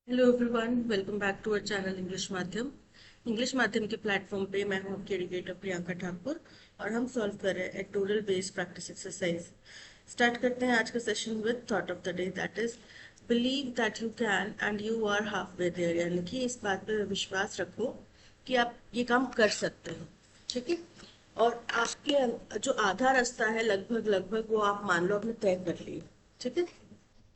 Hello everyone, welcome back to our channel English माध्यम के platform पे मैं हूं आपकी एजुकेटर प्रियंका ठाकुर और हम सॉल्व कर रहे हैं एक्टोरियल बेस्ड प्रैक्टिस एक्सरसाइज। स्टार्ट करते हैं आज का session with thought of the day, that is believe that you can and you are half way there, यानी कि इस बात पे विश्वास रखो कि आप ये काम कर सकते हो। ठीक है, और आपके जो आधा रास्ता है लगभग लगभग वो आप मान लो आपने तय कर लिया। ठीक है,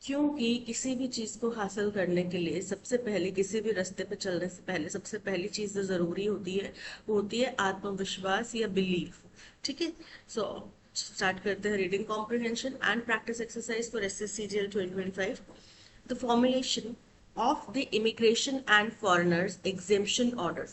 क्योंकि किसी भी चीज को हासिल करने के लिए सबसे पहले, किसी भी रास्ते पे चलने से पहले सबसे पहली चीज जो जरूरी होती है वो होती है आत्मविश्वास या बिलीफ। ठीक है, सो स्टार्ट करते हैं reading comprehension and practice exercise for SSCGL 2025। The formulation of the immigration and foreigners exemption order.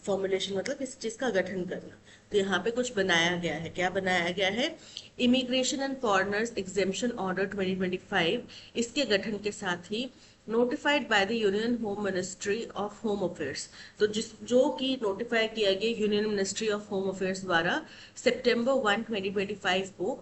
Formulation मतलब किसी चीज का गठन करना। तो यहाँ पे कुछ बनाया गया है। क्या बनाया गया है? Immigration and foreigners exemption order 2025। इसके गठन के साथ ही notified by the union home ministry of home affairs, तो जो कि नोटिफाई किया गया union ministry of home affairs द्वारा सितंबर 1 2025 को,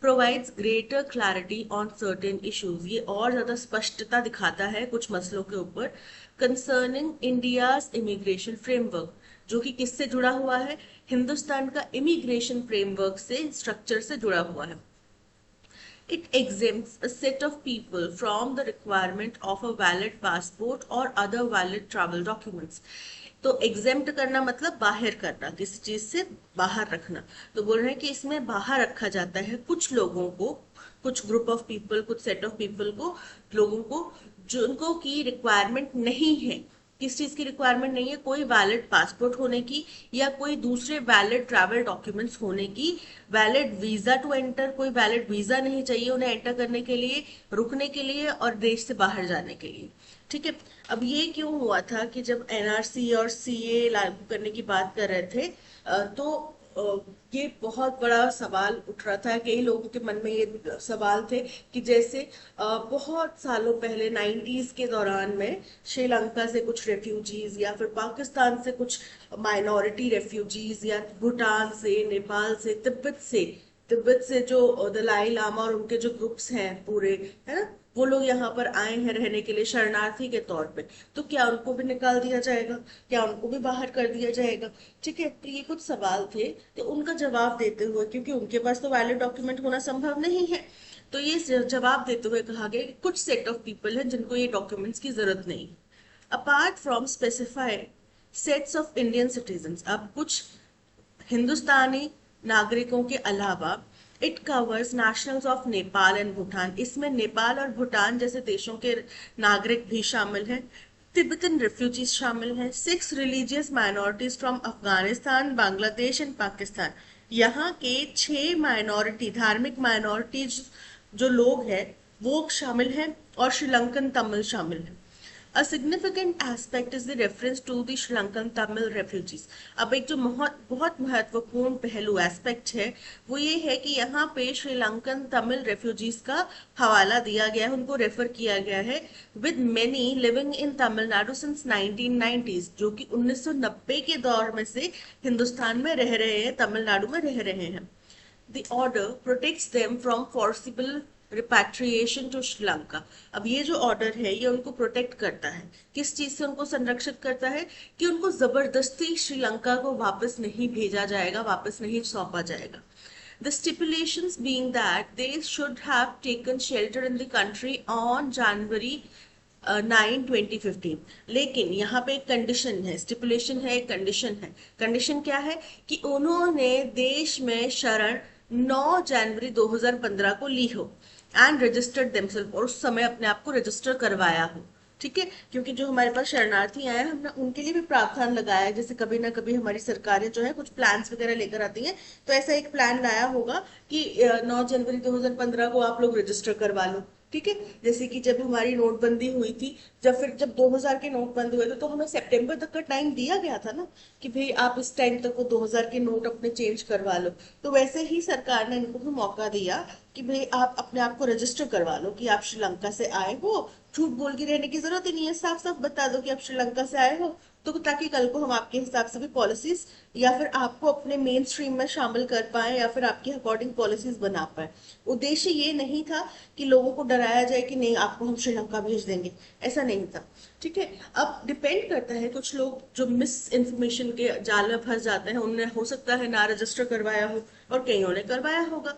provides greater clarity on certain issues. ये और ज्यादा स्पष्टता दिखाता है कुछ मसलों के ऊपर कंसर्निंग इंडियाज इमिग्रेशन फ्रेमवर्क, जो कि किससे जुड़ा हुआ है? हिंदुस्तान का इमिग्रेशन फ्रेमवर्क से, स्ट्रक्चर से जुड़ा हुआ है। It exempts a set of people from the requirement of a valid passport or other valid travel documents. तो एग्जेम्प्ट करना मतलब बाहर करना, किसी चीज से बाहर रखना। तो बोल रहे हैं कि इसमें बाहर रखा जाता है कुछ लोगों को, कुछ ग्रुप ऑफ पीपल, कुछ सेट ऑफ पीपल को, लोगों को जिनको की रिक्वायरमेंट नहीं है। किस चीज की रिक्वायरमेंट नहीं है? कोई वैलिड पासपोर्ट होने की या कोई दूसरे वैलिड ट्रैवल डॉक्यूमेंट्स होने की, वैलिड वीजा टू एंटर, कोई वैलिड वीजा नहीं चाहिए उन्हें एंटर करने के लिए, रुकने के लिए और देश से बाहर जाने के लिए। ठीक है, अब ये क्यों हुआ था कि जब NRC और CA लागू करने की बात कर रहे थे तो ये बहुत बड़ा सवाल उठ रहा था। कई लोगों के मन में ये सवाल थे कि जैसे बहुत सालों पहले 90s के दौरान में श्रीलंका से कुछ रेफ्यूजीज या फिर पाकिस्तान से कुछ माइनॉरिटी रेफ्यूजीज या भूटान से, नेपाल से, तिब्बत से जो दलाई लामा और उनके जो ग्रुप्स हैं पूरे, है ना, वो लोग यहाँ पर आए हैं रहने के लिए शरणार्थी के तौर पे। तो क्या उनको भी निकाल दिया जाएगा? क्या उनको भी बाहर कर दिया जाएगा? ठीक है, तो ये कुछ सवाल थे। तो उनका जवाब देते हुए, क्योंकि उनके पास तो वैलिड डॉक्यूमेंट होना संभव नहीं है, तो ये जवाब देते हुए कहा गया कि कुछ सेट ऑफ पीपल हैं जिनको ये डॉक्यूमेंट्स की जरूरत नहीं। Apart from specified sets of Indian citizens, अब कुछ हिंदुस्तानी नागरिकों के अलावा it covers nationals of Nepal and Bhutan, इसमें नेपाल और भूटान जैसे देशों के नागरिक भी शामिल हैं। तिब्बतन रिफ्यूजीज शामिल हैं। 6 religious minorities from Afghanistan, Bangladesh and Pakistan, यहाँ के 6 माइनॉरिटी, धार्मिक माइनॉरिटीज जो लोग हैं वो शामिल हैं, और श्रीलंकन तमिल शामिल हैं। A significant aspect is the reference to the Sri Lankan Tamil refugees. अब एक जो बहुत बहुत महत्वपूर्ण पहलू एस्पेक्ट है वो ये है कि यहाँ पे श्रीलंकन तमिल रेफ्यूजीज का हवाला दिया गया है, उनको रेफर किया गया है। With many living in Tamil Nadu since 1990s, जो कि 1990 के दौर में से हिंदुस्तान में रह रहे हैं, तमिलनाडु में रह रहे हैं। The order protects them from forcible repatriation to Sri Lanka. अब ये जो ऑर्डर है ये उनको प्रोटेक्ट करता है, किस चीज से उनको संरक्षित करता है? कि उनको जबरदस्ती श्रीलंका को वापस नहीं भेजा जाएगा, वापस नहीं सौंपा जाएगा। The stipulations being that they should have taken shelter in the country on January 9 2015। लेकिन यहाँ पे एक कंडीशन है, स्टिपुलेशन है, एक कंडीशन है। कंडीशन क्या है? कि उन्होंने देश में शरण 9 जनवरी 2015 को ली हो एंड रजिस्टर्ड देमसेल्फ, और उस समय अपने आप को रजिस्टर करवाया हो। ठीक है, क्योंकि जो हमारे पास शरणार्थी आए हैं हमने उनके लिए भी प्रावधान लगाया है, जैसे कभी ना कभी हमारी सरकारें जो है कुछ प्लान्स वगैरह लेकर आती हैं, तो ऐसा एक प्लान लाया होगा कि 9 जनवरी 2015 को आप लोग रजिस्टर करवा लो। ठीक है, जैसे कि जब हमारी नोटबंदी हुई थी, जब 2000 के नोट बंद हुए थे तो हमें सितंबर तक का टाइम दिया गया था ना कि भाई आप इस टाइम तक वो 2000 के नोट अपने चेंज करवा लो। तो वैसे ही सरकार ने इनको भी मौका दिया कि भाई आप अपने आप को रजिस्टर करवा लो कि आप श्रीलंका से आए हो झूठ बोल के रहने की जरूरत ही नहीं है, साफ साफ बता दो कि आप श्रीलंका से आए हो, तो ताकि कल को हम आपके हिसाब से भी पॉलिसीज या फिर आपको अपने मेन स्ट्रीम में शामिल कर पाए या फिर आपके अकॉर्डिंग पॉलिसीज बना पाए। उद्देश्य ये नहीं था कि लोगों को डराया जाए कि नहीं आपको हम श्रीलंका भेज देंगे, ऐसा नहीं था। ठीक है, अब डिपेंड करता है, कुछ लोग जो मिस इन्फॉर्मेशन के जाल में फंस जाते हैं, उनने हो सकता है ना रजिस्टर करवाया हो और कईयों ने करवाया होगा।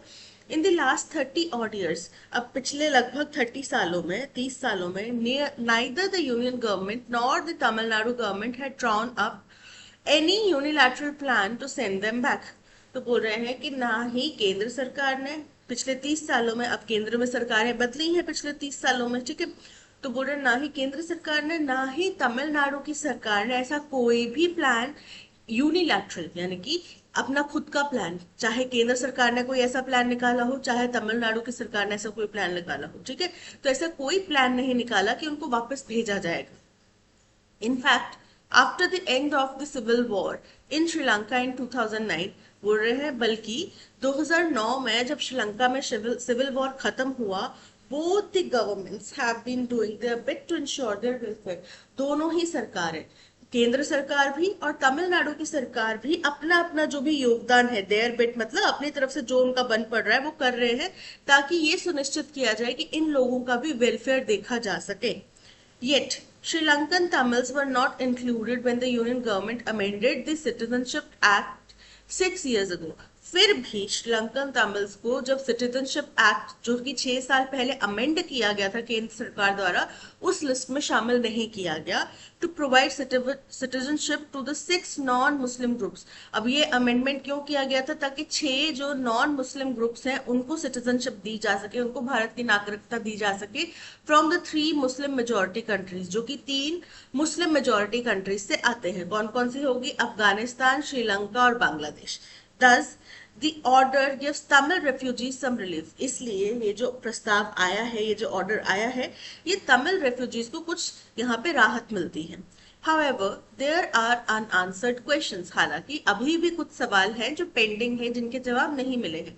In the last 30 odd years, अब पिछले लगभग 30 सालों में, 30 सालों में, neither the union government nor the Tamil Nadu government had drawn up any unilateral plan to send them back। तो बोल रहे हैं कि ना ही केंद्र सरकार ने पिछले 30 सालों में, अब केंद्र में सरकारें बदली हैं पिछले 30 सालों में, ठीक है, तो बोल रहे ना ही केंद्र सरकार ने ना ही तमिलनाडु की सरकार ने ऐसा कोई भी प्लान यूनिलैटरल यानी कि अपना खुद का प्लान, चाहे केंद्र सरकार ने कोई ऐसा प्लान निकाला हो चाहे तमिलनाडु की सरकार ने ऐसा कोई प्लान निकाला हो, ठीक है, तो ऐसा कोई प्लान नहीं निकाला कि उनको वापस भेजा जाएगा। In fact, after the end of the civil war in Sri Lanka in 2009, बोल रहे हैं बल्कि 2009 में जब श्रीलंका में सिविल वॉर खत्म हुआ, both the governments have been doing their bit to ensure their welfare। दोनों ही सरकारें, केंद्र सरकार भी और तमिलनाडु की सरकार भी अपना अपना जो भी योगदान है, देयर बिट मतलब अपनी तरफ से जो उनका बन पड़ रहा है वो कर रहे हैं, ताकि ये सुनिश्चित किया जाए कि इन लोगों का भी वेलफेयर देखा जा सके। Yet, Sri Lankan Tamils were not included when the Union government amended the Citizenship Act 6 years ago। फिर भी श्रीलंकन तमिल्स को जब सिटीजनशिप एक्ट जो कि 6 साल पहले अमेंड किया गया था केंद्र सरकार द्वारा, उस लिस्ट में शामिल नहीं किया गया to provide citizenship to the 6 non Muslim groups. अब ये अमेंडमेंट क्यों किया गया था? ताकि 6 जो नॉन मुस्लिम ग्रुप्स हैं उनको सिटीजनशिप दी जा सके, उनको भारत की नागरिकता दी जा सके from the 3 Muslim majority countries, जो कि 3 मुस्लिम मेजोरिटी कंट्रीज से आते हैं। कौन कौन सी होगी? अफगानिस्तान, श्रीलंका और Bangladesh. Thus, the order gives Tamil refugees some relief। इसलिए ये जो प्रस्ताव आया है, ये जो ऑर्डर आया है, ये तमिल रेफ्यूजीज को कुछ यहाँ पे राहत मिलती है। However, there are unanswered questions। हालांकि अभी भी कुछ सवाल हैं जो पेंडिंग है, जिनके जवाब नहीं मिले हैं।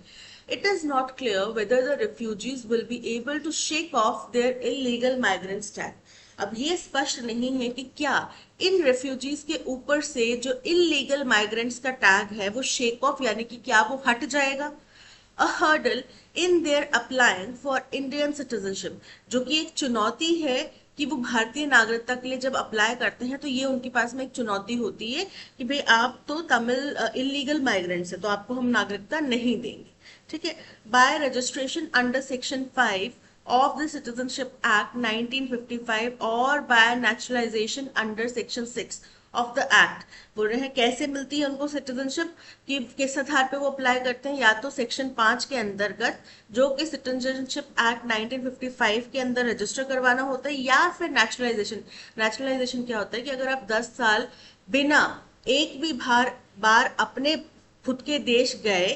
It is not clear whether the refugees will be able to shake off their illegal migrant tag। अब ये स्पष्ट नहीं है कि क्या इन रेफ्यूजीज के ऊपर से जो इलीगल माइग्रेंट्स का टैग है वो शेक ऑफ यानी कि क्या वो हट जाएगा। A hurdle in their applying for Indian citizenship, जो कि एक चुनौती है कि वो भारतीय नागरिकता के लिए जब अप्लाई करते हैं तो ये उनके पास में एक चुनौती होती है कि भाई आप तो तमिल इलीगल माइग्रेंट्स है तो आपको हम नागरिकता नहीं देंगे। ठीक है, bye registration under section 5 of the Citizenship Act 1955 और by naturalization under section 6 of the Act। बोल रहे हैं कैसे मिलती है उनको सिटीजनशिप, कि किस आधार पे वो अप्लाई करते हैं? या तो सेक्शन 5 के अंतर्गत जो कि सिटीजनशिप एक्ट 1955 के अंदर रजिस्टर करवाना होता है, या फिर नेचुरलाइजेशन। नेचुरलाइजेशन क्या होता है कि अगर आप 10 साल बिना एक भी बार अपने खुद के देश गए,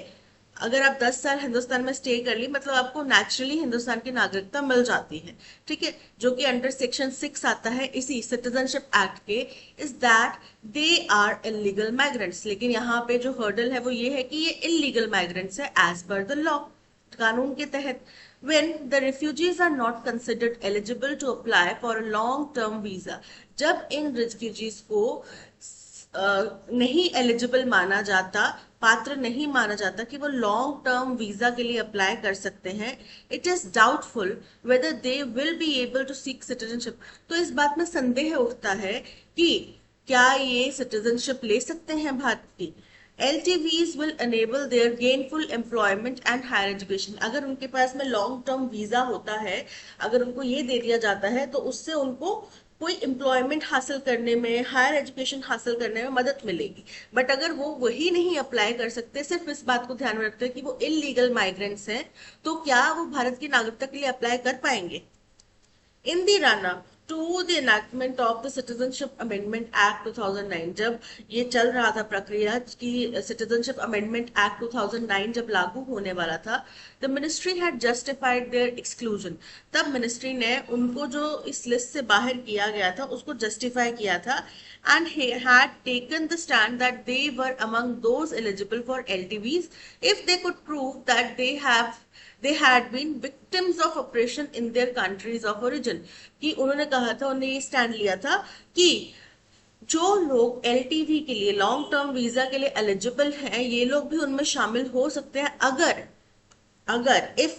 अगर आप 10 साल हिंदुस्तान में स्टे कर ली, मतलब आपको नेचुरली हिंदुस्तान की नागरिकता मिल जाती है। ठीक है, जो कि अंडर सेक्शन 6 आता है इसी सिटीजनशिप एक्ट के, is that they are illegal migrants. लेकिन यहाँ पे जो हर्डल है वो ये है कि ये इलीगल माइग्रेंट्स है एज पर द लॉ, कानून के तहत। when the refugees are not considered eligible to apply for a long term visa, जब इन refugees को नहीं एलिजिबल माना जाता, पात्र नहीं माना जाता कि वो लॉन्ग टर्म वीजा के लिए अप्लाई कर सकते हैं, it is doubtful whether they will be able to seek citizenship. तो इस बात में संदेह उठता है कि क्या ये सिटीजनशिप ले सकते हैं भारत की। LTVs will enable their gainful employment and higher education। अगर उनके पास में लॉन्ग टर्म वीजा होता है, अगर उनको ये दे दिया जाता है तो उससे उनको कोई एम्प्लॉयमेंट हासिल करने में, हायर एजुकेशन हासिल करने में मदद मिलेगी। बट अगर वो वही नहीं अप्लाई कर सकते, सिर्फ इस बात को ध्यान में रखते हैं कि वो इलीगल माइग्रेंट्स हैं, तो क्या वो भारत की नागरिकता के लिए अप्लाई कर पाएंगे? In the run up to the enactment of the citizenship amendment act 2009, जब ये चल रहा था प्रक्रिया की सिटीजनशिप अमेंडमेंट एक्ट 2009 जब लागू होने वाला था, the ministry had justified their exclusion. तब मिनिस्ट्री ने उनको जो इस लिस्ट से बाहर किया गया था उसको जस्टिफाई किया था, and had taken the stand that they were among those eligible for LTVs if they could prove that they have they had been victims of operation in their countries of origin, कि उन्होंने कहा था, उन्होंने ये stand लिया था कि जो लोग एलटीवी के लिए, लॉन्ग टर्म वीजा के लिए एलिजिबल हैं, ये लोग भी उनमें शामिल हो सकते हैं अगर अगर इफ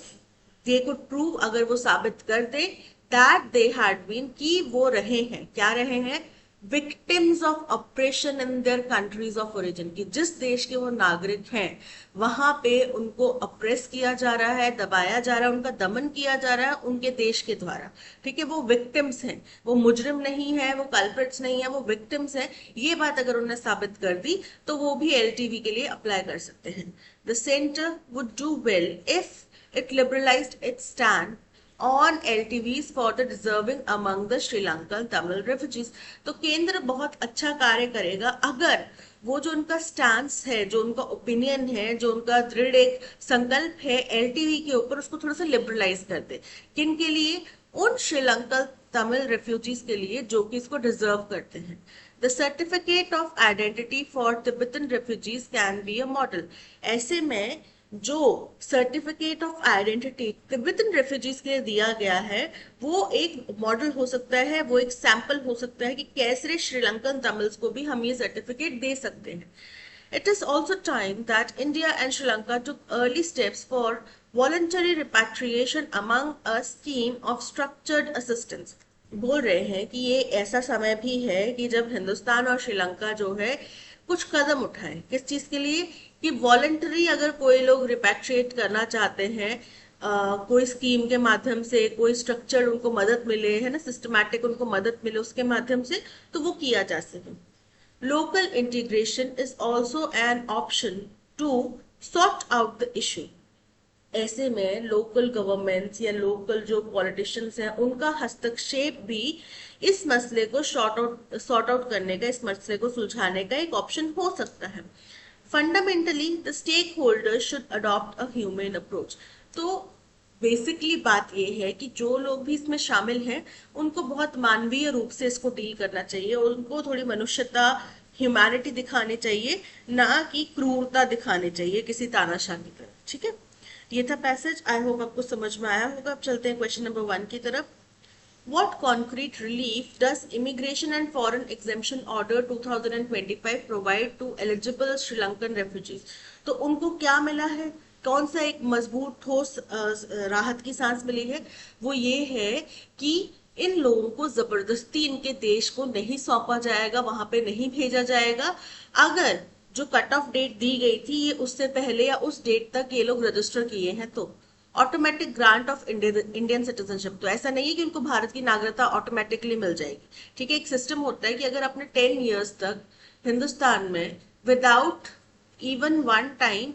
दे कुड प्रूव, अगर वो साबित कर दे दैट दे हैड बीन, कि वो रहे हैं, क्या रहे हैं, victims of operation in their countries of origin, कि जिस देश के वो नागरिक हैं वहां पे उनको अप्रेस किया जा रहा है, दबाया जा रहा है, उनका दमन किया जा रहा है उनके देश के द्वारा। ठीक है, वो विक्टिम्स हैं, वो मुजरिम नहीं है, वो कल्प्रिट्स नहीं है, वो विक्टिम्स हैं। ये बात अगर उन्होंने साबित कर दी तो वो भी एलटीवी के लिए अप्लाई कर सकते हैं। The centre would do well if it liberalised it's stand on LTVs for the deserving among the Sri Lankan Tamil refugees। तो केंद्र बहुत अच्छा कार्य करेगा अगर वो जो उनका स्टैंस है, जो उनका ओपिनियन है, जो उनका दृढ़ एक संकल्प है एलटीवी के ऊपर, उसको थोड़ा सा लिबरलाइज कर दे। किन के लिए? उन श्रीलंकन तमिल रेफ्यूजीज के लिए जो कि इसको डिजर्व करते हैं। The certificate of identity for Tibetan refugees can be a model. ऐसे में जो certificate of identity Tibetan refugees के लिए दिया गया है वो एक मॉडल हो सकता है, वो एक सैंपल हो सकता है कि कैसे श्रीलंकन तमिल्स को भी हम ये सर्टिफिकेट दे सकते हैं। It is also time that India and Sri Lanka took early steps for voluntary repatriation among a scheme of structured assistance। बोल रहे हैं कि ये ऐसा समय भी है कि जब हिंदुस्तान और श्रीलंका जो है कुछ कदम उठाएं। किस चीज के लिए? कि वॉलंटरी अगर कोई लोग रिपैट्रिएट करना चाहते हैं, कोई स्कीम के माध्यम से, कोई स्ट्रक्चर उनको मदद मिले, है ना, सिस्टमैटिक उनको मदद मिले उसके माध्यम से, तो वो किया जा सके। Local integration is also an option to sort out the issue. ऐसे में लोकल गवर्नमेंट्स या लोकल जो पॉलिटिशियंस हैं उनका हस्तक्षेप भी इस मसले को सॉर्ट आउट करने का, इस मसले को सुलझाने का एक ऑप्शन हो सकता है। Fundamentally the stake holders should adopt a human approach. तो बेसिकली बात यह है कि जो लोग भी इसमें शामिल हैं उनको बहुत मानवीय रूप से इसको डील करना चाहिए, उनको थोड़ी मनुष्यता, ह्यूमैनिटी दिखानी चाहिए, ना कि क्रूरता दिखानी चाहिए किसी तानाशाह की तरह। ठीक है, ये था पैसेज। आई होप आपको समझ में आया होगा। अब चलते हैं क्वेश्चन नंबर 1 की तरफ। What concrete relief does Immigration and Foreign Exemption Order 2025 provide to eligible Sri Lankan refugees? तो उनको क्या मिला है? कौन सा एक मजबूत ठोस राहत की सांस मिली है? वो ये है कि इन लोगों को जबरदस्ती इनके देश को नहीं सौंपा जाएगा, वहां पे नहीं भेजा जाएगा। अगर जो कट ऑफ डेट दी गई थी ये उससे पहले या उस डेट तक ये लोग रजिस्टर किए हैं तो automatic grant of Indian citizenship. तो ऐसा नहीं है कि उनको भारत की नागरिकता ऑटोमेटिकली मिल जाएगी। ठीक है, एक सिस्टम होता है कि अगर आपने 10 ईयर्स तक हिंदुस्तान में विदाउट इवन वन टाइम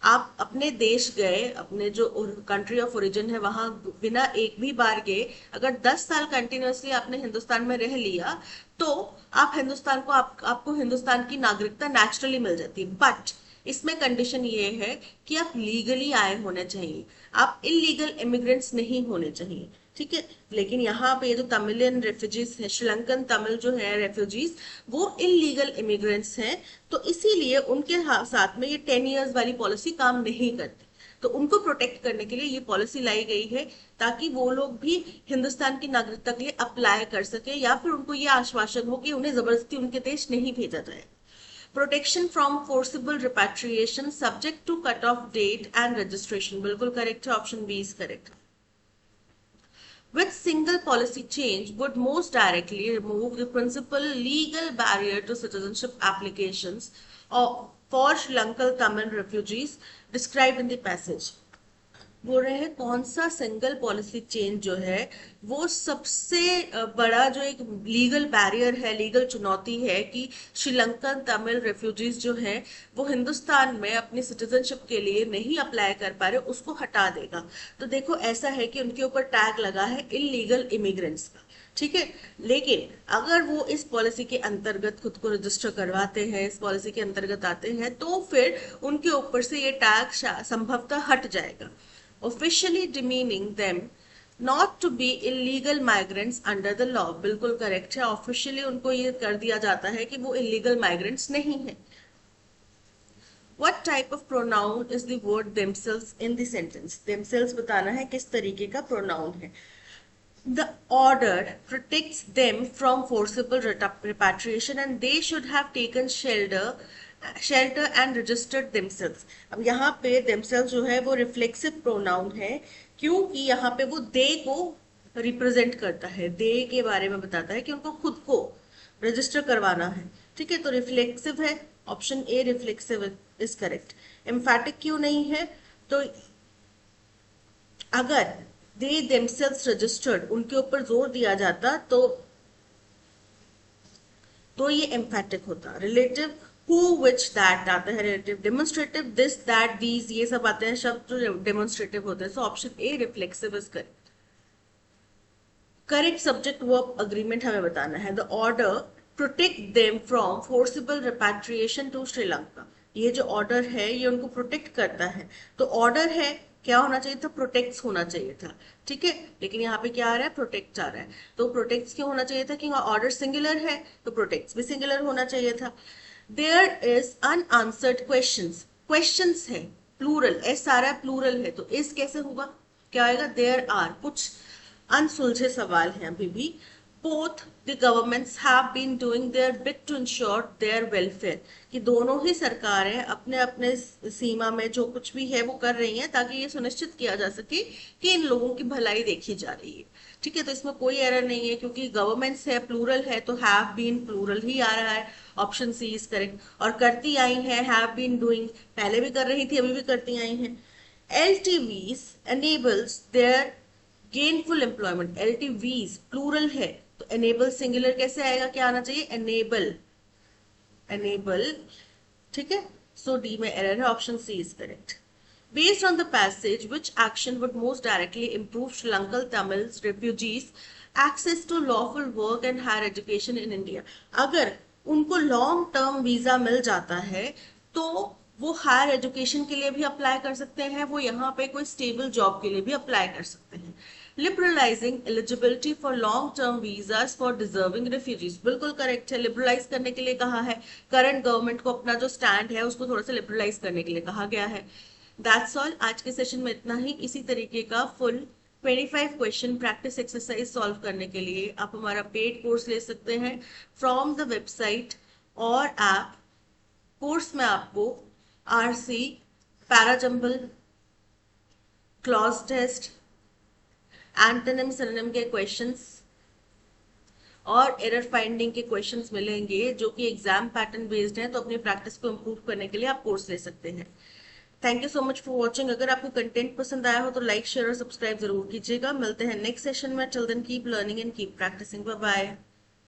आप अपने देश गए, अपने जो कंट्री ऑफ ओरिजिन है वहां बिना एक भी बार गए, अगर 10 साल कंटिन्यूसली आपने हिंदुस्तान में रह लिया तो आप हिंदुस्तान को आपको हिंदुस्तान की नागरिकता नेचुरली मिल जाती है। बट इसमें कंडीशन ये है कि आप लीगली आए होने चाहिए, आप इलीगल इमिग्रेंट्स नहीं होने चाहिए। ठीक है, लेकिन यहाँ पे जो तमिलियन रेफ्यूजीज है, श्रीलंकन तमिल जो है रेफ्यूजीज, वो इलीगल इमिग्रेंट्स हैं, तो इसीलिए उनके साथ में ये 10 इयर्स वाली पॉलिसी काम नहीं करती। तो उनको प्रोटेक्ट करने के लिए ये पॉलिसी लाई गई है ताकि वो लोग भी हिंदुस्तान की नागरिकता के लिए अप्लाई कर सके, या फिर उनको ये आश्वासन हो कि उन्हें जबरदस्ती उनके देश नहीं भेजा जाए। Protection from forcible repatriation subject to cut off date and registration, बिल्कुल करेक्ट है, option B is correct. Which single policy change would most directly remove the principal legal barrier to citizenship applications for Sri Lankan Tamil refugees described in the passage? बोल रहे हैं कौन सा single policy change जो है वो सबसे बड़ा जो एक लीगल बैरियर है, लीगल चुनौती है कि श्रीलंकन तमिल रेफ्यूजीज जो हैं वो हिंदुस्तान में अपनी सिटीजनशिप के लिए नहीं अप्लाई कर पा रहे, उसको हटा देगा। तो देखो ऐसा है कि उनके ऊपर टैग लगा है इलीगल इमिग्रेंट्स का। ठीक है, लेकिन अगर वो इस पॉलिसी के अंतर्गत खुद को रजिस्टर करवाते हैं, इस पॉलिसी के अंतर्गत आते हैं, तो फिर उनके ऊपर से ये टैग संभवतः हट जाएगा, officially demeaning them not to be illegal migrants under the law। बिल्कुल करेक्ट है, ऑफिशियली उनको ये कर दिया जाता है कि वो इलीगल माइग्रेंट्स नहीं है। What type of pronoun is the word themselves in the sentence? Themselves बताना है किस तरीके का pronoun है. The order protects them from forcible repatriation and they should have taken shelter and registered themselves. अब यहाँ पे themselves जो है वो reflexive pronoun है, क्योंकि यहाँ पे वो they को रिप्रेजेंट करता है, they के बारे में बताता है कि उनको खुद को रजिस्टर करवाना है. ठीक है, तो रिफ्लेक्सिव है, option A reflexive is correct. एम्फैटिक क्यों नहीं है? तो अगर दे देमसेल्व्स रजिस्टर्ड उनके ऊपर जोर दिया जाता तो ये एम्फैटिक होता. रिलेटिव हु विच दैट आता है, relative. Demonstrative this that these, ये सब आते हैं शब्द जो डेमोन्स्ट्रेटिव होते हैं. So option A reflexive is correct. Correct subject verb agreement हमें बताना है. The order protect them from forcible repatriation to Sri Lanka. ये जो ऑर्डर है ये उनको प्रोटेक्ट करता है. तो ऑर्डर है, क्या होना चाहिए था? प्रोटेक्ट्स होना चाहिए था. ठीक है, लेकिन यहाँ पे क्या आ रहा है? प्रोटेक्ट आ रहा है. तो प्रोटेक्ट्स क्यों होना चाहिए था? क्योंकि ऑर्डर सिंगुलर है तो प्रोटेक्ट्स भी सिंगुलर होना चाहिए था. There is unanswered questions. Questions है प्लूरल, एस आ रहा है प्लूरल है, तो इस कैसे होगा? क्या आएगा? देयर आर, कुछ अनसुलझे सवाल हैं अभी भी. Both the governments have been doing their bit to ensure their welfare. कि दोनों ही सरकारें अपने अपने सीमा में जो कुछ भी है वो कर रही हैं ताकि ये सुनिश्चित किया जा सके कि इन लोगों की भलाई देखी जा रही है. ठीक है, तो इसमें कोई एरर नहीं है क्योंकि गवर्नमेंट्स है, प्लूरल है, तो हैव बीन प्लूरल ही आ रहा है. Option C is correct. और करती आई हैं, हैव बीन डूइंग, पहले भी कर रही थी अभी भी करती आई हैं. LTVs enables their gainful employment. LTVs plural है तो enable सिंगुलर कैसे आएगा? क्या आना चाहिए? enable. ठीक है, सो डी में एरर है, option C is correct. Based on the passage, which action would most directly improve Sri Lankan Tamils refugees access to lawful work and higher education in India? अगर उनको long term visa मिल जाता है तो वो higher education के लिए भी apply कर सकते हैं, वो यहाँ पे कोई स्टेबल जॉब के लिए भी अप्लाई कर सकते हैं. Liberalising eligibility for long term visas for deserving refugees. बिल्कुल करेक्ट है, लिबरलाइज करने के लिए कहा है. करंट गवर्नमेंट को अपना जो स्टैंड है उसको थोड़ा सा लिबरलाइज करने के लिए कहा गया है. That's all. आज के सेशन में इतना ही. इसी तरीके का full 25 question practice exercise solve करने के लिए आप हमारा पेड कोर्स ले सकते हैं फ्रॉम द वेबसाइट और ऐप. कोर्स में आपको RC, parajumble, cloze test, antonym synonym के क्वेश्चंस और एरर फाइंडिंग के क्वेश्चंस मिलेंगे जो कि एग्जाम पैटर्न बेस्ड हैं. तो अपनी प्रैक्टिस को इम्प्रूव करने के लिए आप कोर्स ले सकते हैं. Thank you so much for watching. अगर आपको कंटेंट पसंद आया हो तो लाइक, शेयर और सब्सक्राइब जरूर कीजिएगा. मिलते हैं नेक्स्ट सेशन में. Till then keep learning and keep practising. Bye bye.